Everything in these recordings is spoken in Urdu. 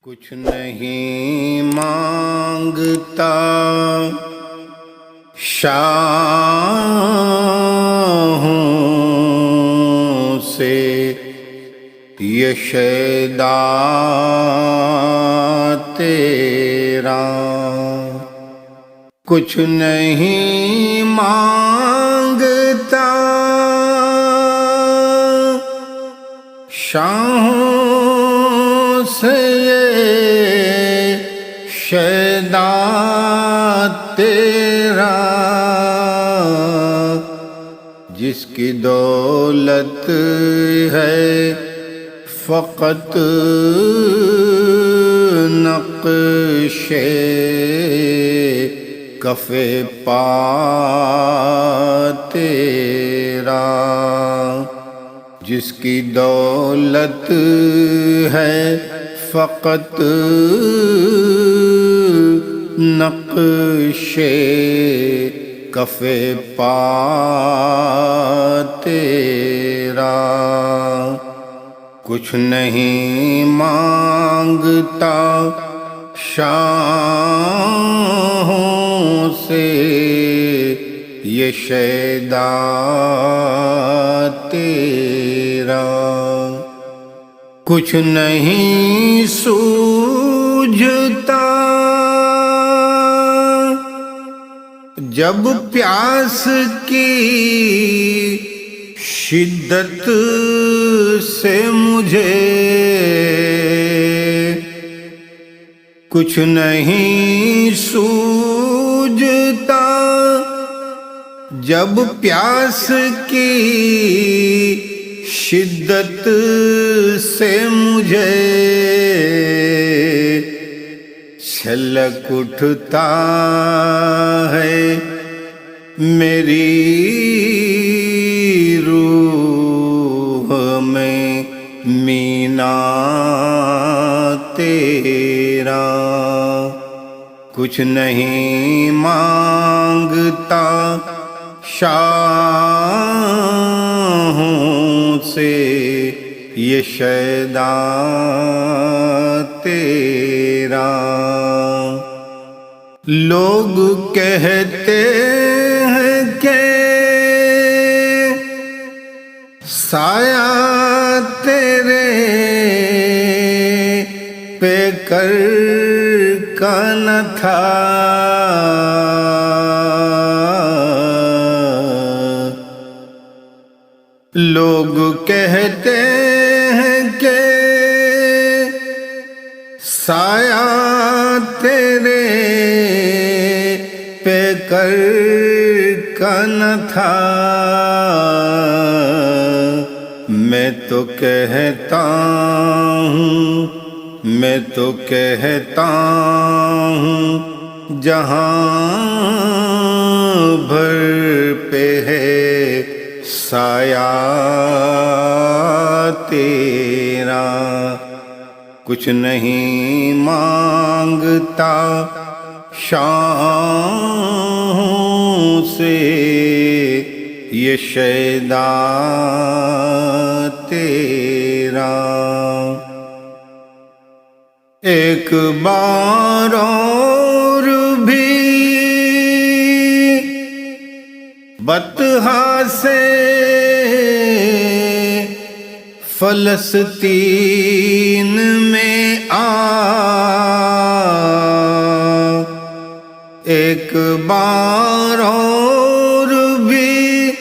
کچھ نہیں مانگتا شاہوں سے یہ شیدا تیرا، کچھ نہیں مانگتا شاہوں سے یہ شیدا تیرا، جس کی دولت ہے فقط نقش کف پا تیرا، جس کی دولت ہے فقط نقش کف پا تیرا، کچھ نہیں مانگتا شاہوں سے یہ شیدا تیرا، کچھ نہیں سوجھتا جب پیاس کی شدت سے مجھے، کچھ نہیں سوجھتا جب پیاس کی شدت سے مجھے، چھلک اٹھتا ہے میری روح میں مینا تیرا، کچھ نہیں مانگتا شاہوں سے یہ شیدا تیرا، لوگ کہتے ہیں کہ سایہ تیرے پہ کر کا نہ تھا، لوگ کہتے ہیں کہ سایہ تیرے پہ کر کا نہ تھا، میں تو کہتا ہوں، میں تو کہتا ہوں جہاں بھر پہ ہے سایہ تیرا، کچھ نہیں مانگتا شاہوں سے یہ شیدا تیرا، ایک بار اور بھی بطحا سے فلسطین میں آ، ایک بار اور بھی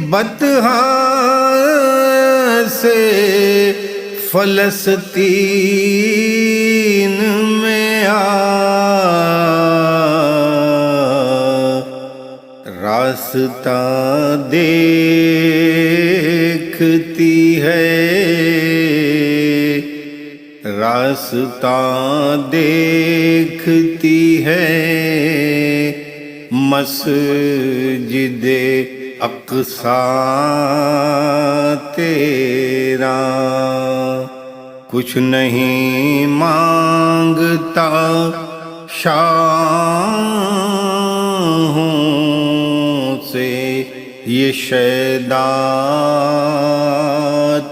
بطحا سے فلسطین میں آ، راستہ دیکھتی ہے، راستہ دیکھتی ہے مسجد اقصیٰ تیرا، کچھ نہیں مانگتا شاہوں سے یہ شیدا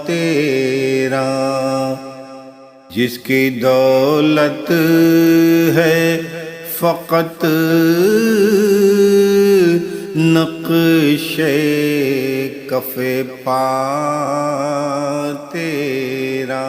تیرا، جس کی دولت ہے فقط نقش کف پا تیرا.